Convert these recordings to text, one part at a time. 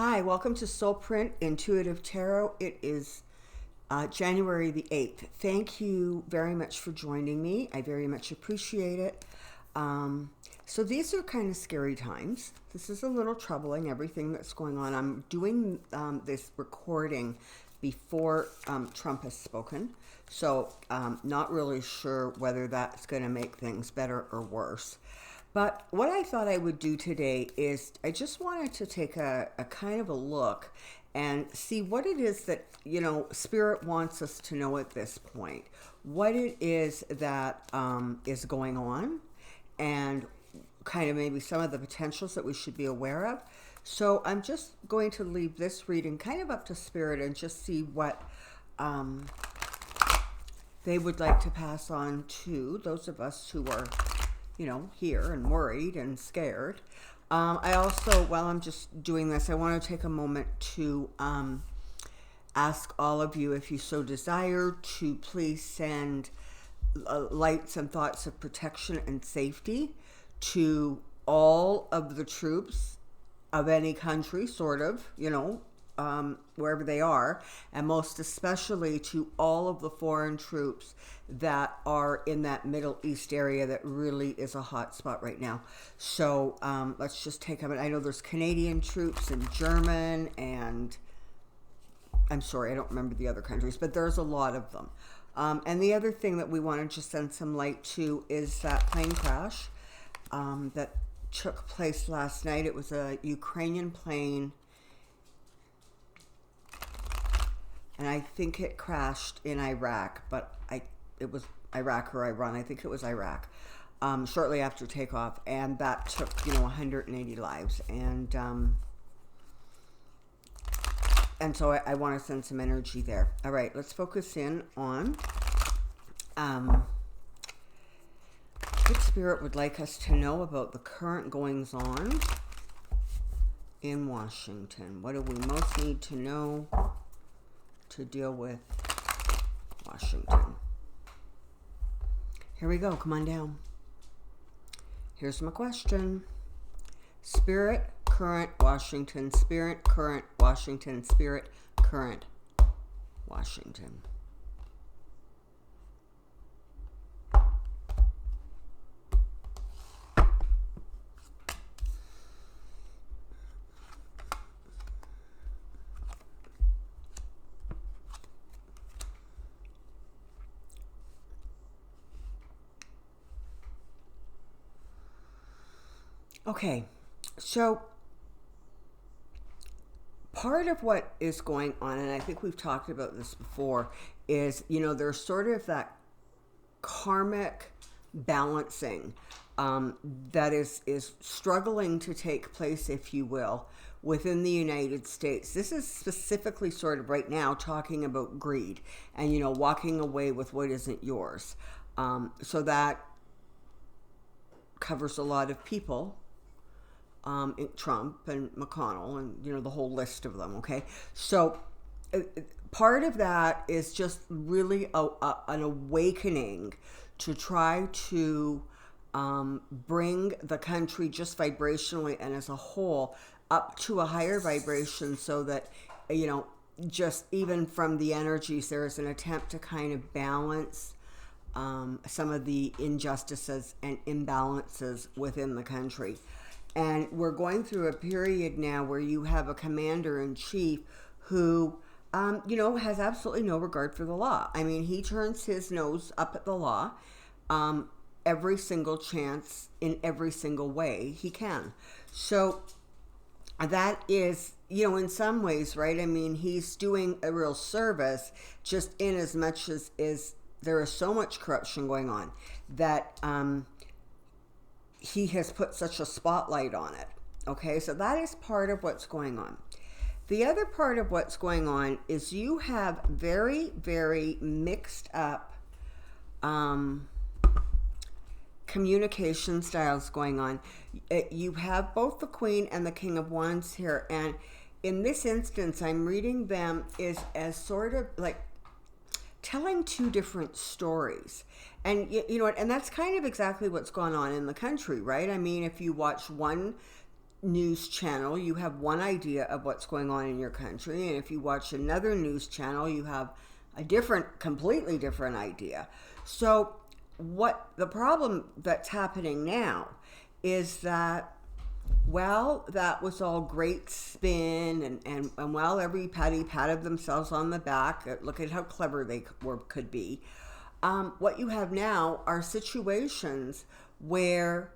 Hi, welcome to Soulprint Intuitive Tarot. It is January the 8th. Thank you very much for joining me. I very much appreciate it. So these are kind of scary times. This is a little troubling, everything that's going on. I'm doing this recording before Trump has spoken. So not really sure whether that's going to make things better or worse. But what I thought I would do today is I just wanted to take a kind of a look and see what it is that, Spirit wants us to know at this point. What it is that is going on and kind of maybe some of the potentials that we should be aware of. So I'm just going to leave this reading kind of up to Spirit and just see what they would like to pass on to those of us who are here and worried and scared. I also, while I'm just doing this, I want to take a moment to ask all of you, if you so desire, to please send lights and thoughts of protection and safety to all of the troops of any country, sort of, wherever they are, and most especially to all of the foreign troops that are in that Middle East area that really is a hot spot right now. So let's just take a minute. I know there's Canadian troops and German, and I'm sorry, I don't remember the other countries, but there's a lot of them. And the other thing that we want to just send some light to is that plane crash that took place last night. It was a Ukrainian plane, and I think it crashed in Iraq, but it was Iraq or Iran. I think it was Iraq, shortly after takeoff, and that took 180 lives, and so I want to send some energy there. All right, let's focus in on what Spirit would like us to know about the current goings on in Washington. What do we most need to know to deal with Washington? Here we go. Come on down. Here's my question. Spirit, current Washington. Spirit, current Washington. Spirit, current Washington. Okay, so part of what is going on, and I think we've talked about this before, is, there's sort of that karmic balancing that is struggling to take place, if you will, within the United States. This is specifically sort of right now talking about greed and, walking away with what isn't yours. So that covers a lot of people. Trump and McConnell and, the whole list of them, okay? So part of that is just really an awakening to try to bring the country just vibrationally and as a whole up to a higher vibration so that, just even from the energies, there is an attempt to kind of balance some of the injustices and imbalances within the country. And we're going through a period now where you have a commander-in-chief who, has absolutely no regard for the law. I mean, he turns his nose up at the law every single chance in every single way he can. So that is, in some ways, right? I mean, he's doing a real service just in as much as there is so much corruption going on that he has put such a spotlight on it. Okay, so that is part of what's going on. The other part of what's going on is you have very, very mixed up communication styles going on. You have both the Queen and the King of Wands here, and in this instance, I'm reading them as sort of like telling two different stories. And you know what? And that's kind of exactly what's going on in the country, right? I mean, if you watch one news channel, you have one idea of what's going on in your country, and if you watch another news channel, you have a completely different idea. So what the problem that's happening now is that, well, that was all great spin, and while everybody patted themselves on the back, look at how clever they could be. What you have now are situations where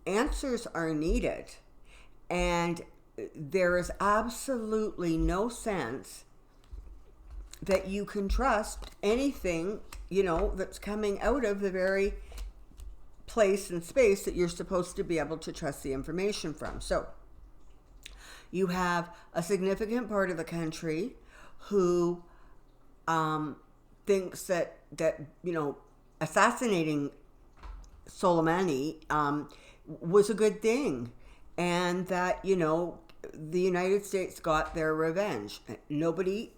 answers are needed, and there is absolutely no sense that you can trust anything, that's coming out of the very place and space that you're supposed to be able to trust the information from. So you have a significant part of the country who thinks that assassinating Soleimani was a good thing, and that the United States got their revenge. Nobody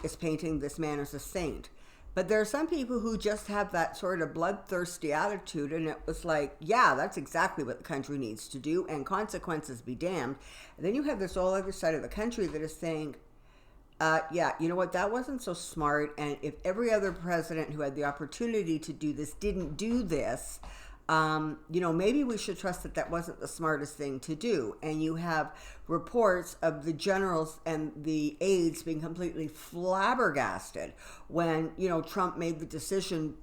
is painting this man as a saint. But there are some people who just have that sort of bloodthirsty attitude, and it was like, yeah, that's exactly what the country needs to do, and consequences be damned. And then you have this whole other side of the country that is saying, yeah, you know what, that wasn't so smart, and if every other president who had the opportunity to do this didn't do this, maybe we should trust that that wasn't the smartest thing to do. And you have reports of the generals and the aides being completely flabbergasted when, Trump made the decision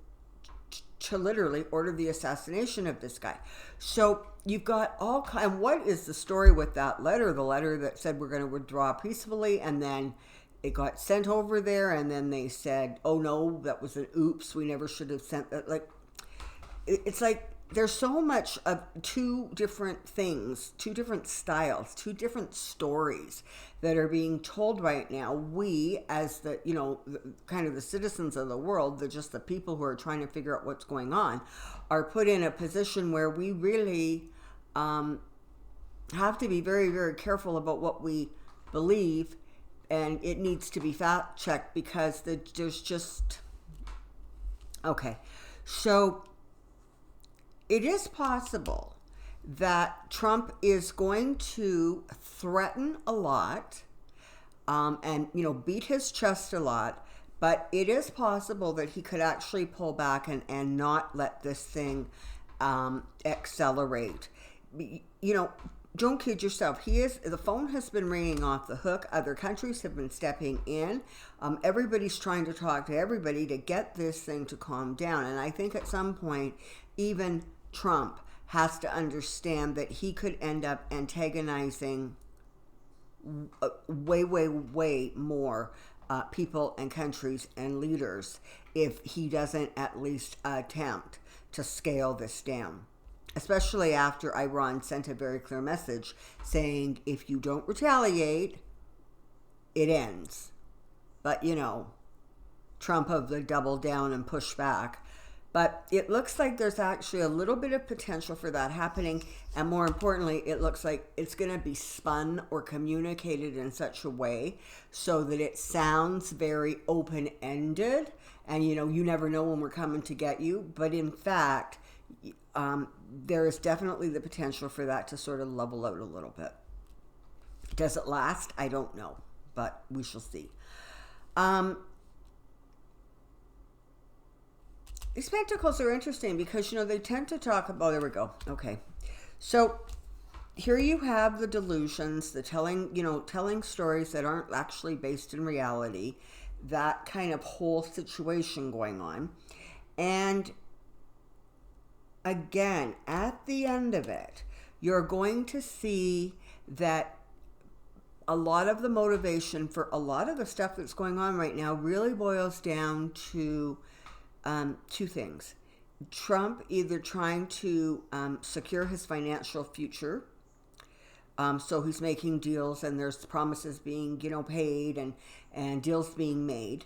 to literally order the assassination of this guy. So you've got all kinds. And what is the story with that letter? The letter that said we're going to withdraw peacefully, and then it got sent over there, and then they said, oh no, that was an oops, we never should have sent that. Like, it's like, there's so much of two different things, two different styles, two different stories that are being told right now. We, as the, kind of the citizens of the world, just the people who are trying to figure out what's going on, are put in a position where we really have to be very, very careful about what we believe, and it needs to be fact checked, because there's just, okay. So it is possible that Trump is going to threaten a lot, and, beat his chest a lot, but it is possible that he could actually pull back and not let this thing accelerate. Don't kid yourself. The phone has been ringing off the hook. Other countries have been stepping in. Everybody's trying to talk to everybody to get this thing to calm down. And I think at some point, even Trump has to understand that he could end up antagonizing way, way, way more people and countries and leaders if he doesn't at least attempt to scale this down. Especially after Iran sent a very clear message saying, if you don't retaliate, it ends. But, Trump of the double down and push back. But it looks like there's actually a little bit of potential for that happening. And more importantly, it looks like it's going to be spun or communicated in such a way so that it sounds very open-ended. And, you never know when we're coming to get you. But in fact, there is definitely the potential for that to sort of level out a little bit. Does it last? I don't know. But we shall see. These spectacles are interesting because, they tend to talk about, there we go. Okay. So here you have the delusions, the telling stories that aren't actually based in reality, that kind of whole situation going on. And again, at the end of it, you're going to see that a lot of the motivation for a lot of the stuff that's going on right now really boils down to two things. Trump either trying to secure his financial future, so he's making deals and there's promises being, paid and deals being made.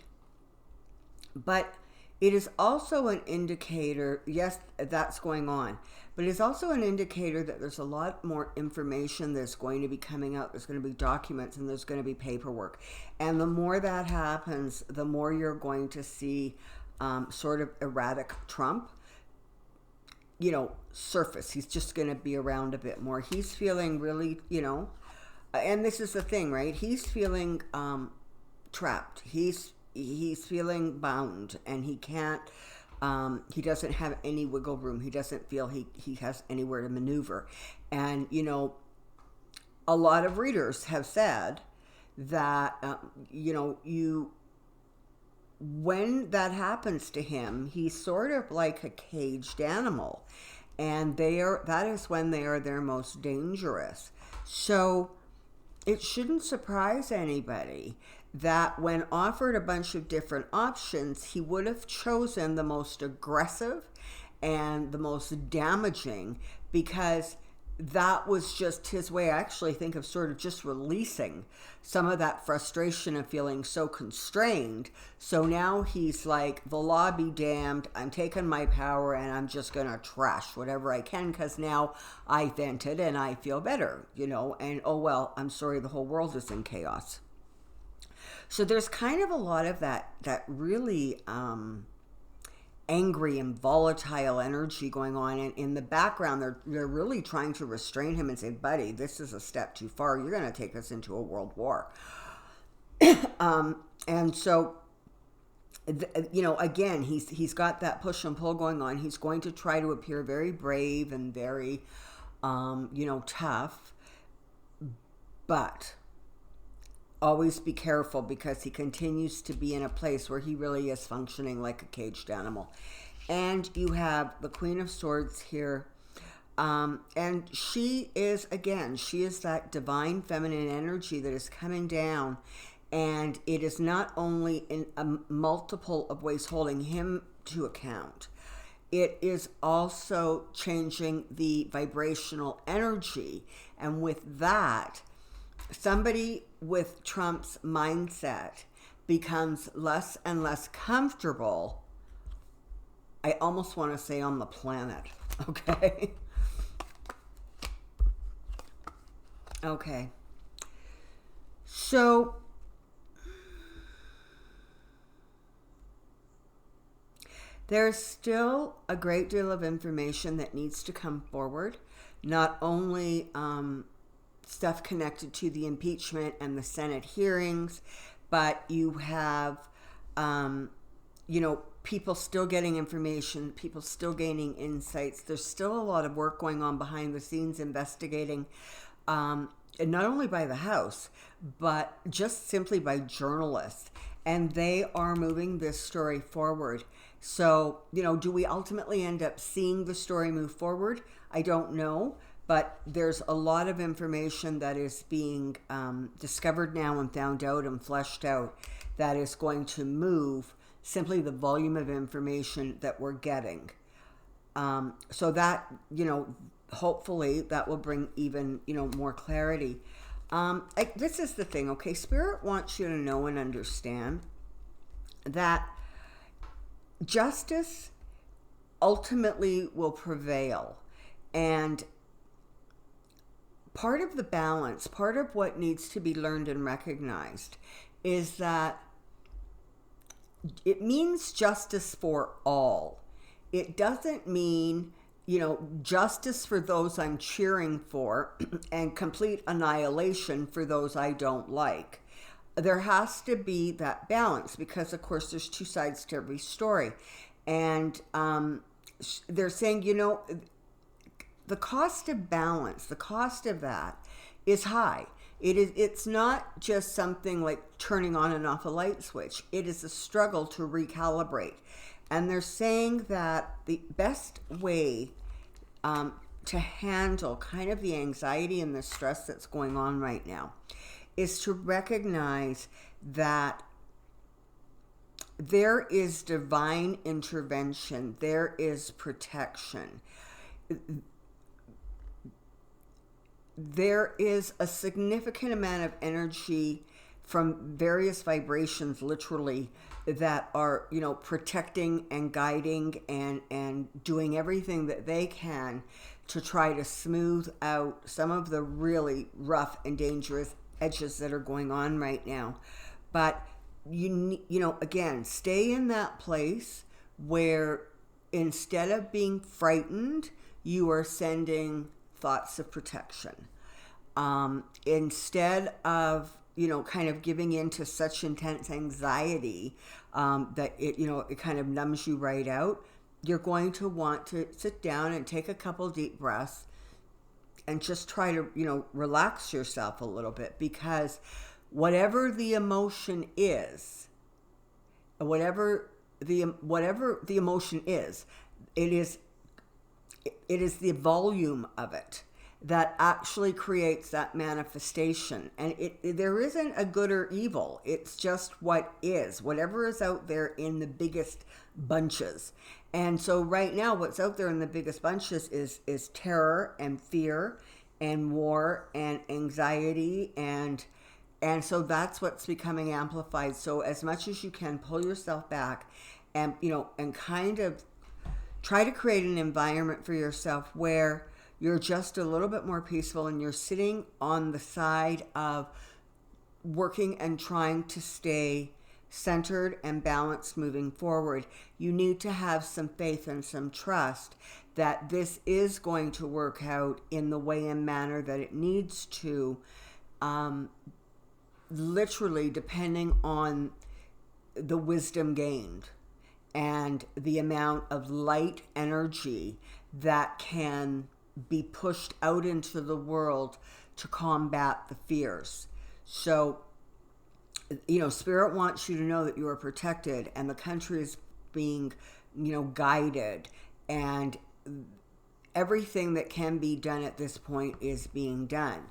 But it is also an indicator, yes, that's going on, but it's also an indicator that there's a lot more information that's going to be coming out. There's going to be documents and there's going to be paperwork. And the more that happens, the more you're going to see sort of erratic Trump. surface. He's just going to be around a bit more. He's feeling really, and this is the thing, right? He's feeling trapped. He's feeling bound, and he can't. He doesn't have any wiggle room. He doesn't feel he has anywhere to maneuver. And a lot of readers have said that when that happens to him, he's sort of like a caged animal, and that is when they are their most dangerous. So it shouldn't surprise anybody that when offered a bunch of different options, he would have chosen the most aggressive and the most damaging, because that was just his way, I actually think, of sort of just releasing some of that frustration of feeling so constrained. So now he's like, the law be damned, I'm taking my power and I'm just going to trash whatever I can, because now I vented and I feel better, and oh well, I'm sorry, the whole world is in chaos. So there's kind of a lot of that really angry and volatile energy going on, and in the background they're really trying to restrain him and say, buddy, this is a step too far, you're going to take us into a world war. And so again, he's got that push and pull going on. He's going to try to appear very brave and very tough, but always be careful, because he continues to be in a place where he really is functioning like a caged animal. And you have the Queen of Swords here. And she is that divine feminine energy that is coming down. And it is not only in a multiple of ways holding him to account, it is also changing the vibrational energy. And with that, somebody with Trump's mindset becomes less and less comfortable, I almost want to say, on the planet. Okay? Okay. So there's still a great deal of information that needs to come forward. Not only stuff connected to the impeachment and the Senate hearings, but you have, people still getting information, people still gaining insights. There's still a lot of work going on behind the scenes, investigating, and not only by the House, but just simply by journalists. And they are moving this story forward. So, do we ultimately end up seeing the story move forward? I don't know. But there's a lot of information that is being discovered now and found out and fleshed out that is going to move simply the volume of information that we're getting. So that, hopefully that will bring even, more clarity. This is the thing, okay? Spirit wants you to know and understand that justice ultimately will prevail. And part of the balance, part of what needs to be learned and recognized is that it means justice for all. It doesn't mean, justice for those I'm cheering for and complete annihilation for those I don't like. There has to be that balance, because of course there's two sides to every story. And they're saying, the cost of balance, the cost of that is high. It's not just something like turning on and off a light switch. It is a struggle to recalibrate. And they're saying that the best way to handle kind of the anxiety and the stress that's going on right now is to recognize that there is divine intervention. There is protection. There is a significant amount of energy from various vibrations, literally, that are, protecting and guiding and doing everything that they can to try to smooth out some of the really rough and dangerous edges that are going on right now. But again, stay in that place where instead of being frightened, you are sending thoughts of protection. Instead of, kind of giving into such intense anxiety that it kind of numbs you right out, you're going to want to sit down and take a couple deep breaths and just try to, relax yourself a little bit, because whatever the emotion is, whatever the emotion is, it is the volume of it that actually creates that manifestation. And there isn't a good or evil. It's just what is. Whatever is out there in the biggest bunches. And so right now, what's out there in the biggest bunches is terror and fear and war and anxiety, and so that's what's becoming amplified. So as much as you can, pull yourself back and and kind of try to create an environment for yourself where you're just a little bit more peaceful, and you're sitting on the side of working and trying to stay centered and balanced moving forward. You need to have some faith and some trust that this is going to work out in the way and manner that it needs to, literally depending on the wisdom gained and the amount of light energy that can be pushed out into the world to combat the fears. So, Spirit wants you to know that you are protected, and the country is being, guided, and everything that can be done at this point is being done.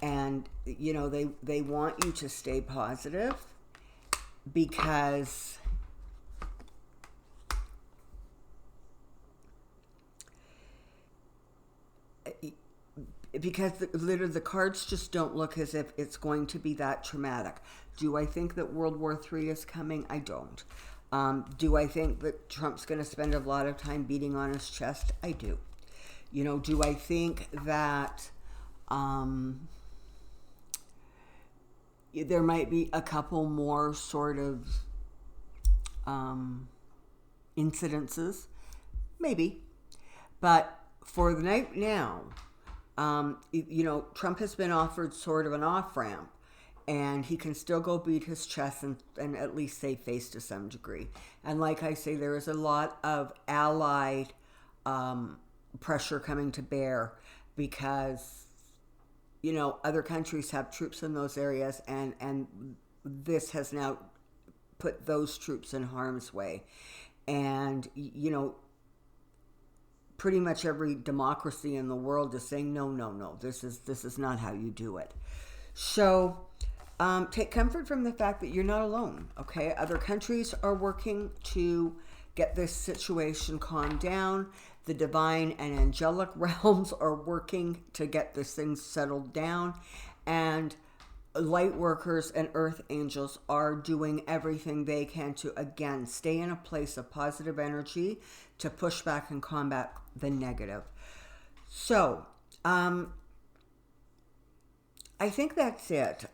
And, they want you to stay positive, because literally the cards just don't look as if it's going to be that traumatic. Do I think that World War III is coming? I don't. Do I think that Trump's going to spend a lot of time beating on his chest? I do. Do I think that there might be a couple more sort of incidences? Maybe. But for the night now, Trump has been offered sort of an off-ramp, and he can still go beat his chest and at least save face to some degree. And like I say, there is a lot of allied pressure coming to bear, because, other countries have troops in those areas, and this has now put those troops in harm's way. And, pretty much every democracy in the world is saying, no, this is not how you do it. So take comfort from the fact that you're not alone, okay? Other countries are working to get this situation calmed down. The divine and angelic realms are working to get this thing settled down. And light workers and earth angels are doing everything they can to, again, stay in a place of positive energy to push back and combat the negative. So, I think that's it.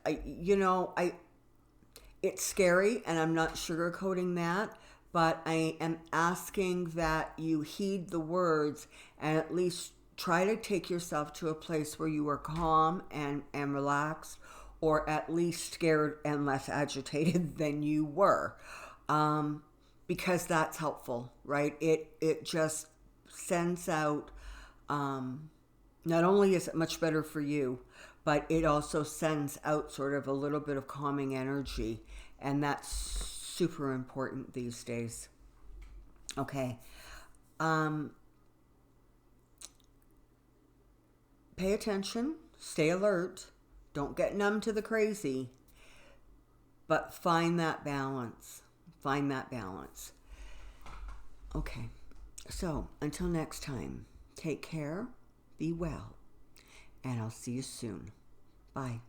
It's scary, and I'm not sugarcoating that, but I am asking that you heed the words and at least try to take yourself to a place where you are calm and relaxed, or at least scared and less agitated than you were. Because that's helpful, right? It just sends out, not only is it much better for you, but it also sends out sort of a little bit of calming energy, and that's super important these days. Okay. Pay attention, stay alert, don't get numb to the crazy, but find that balance. Find that balance. Okay, so until next time, take care, be well, and I'll see you soon. Bye.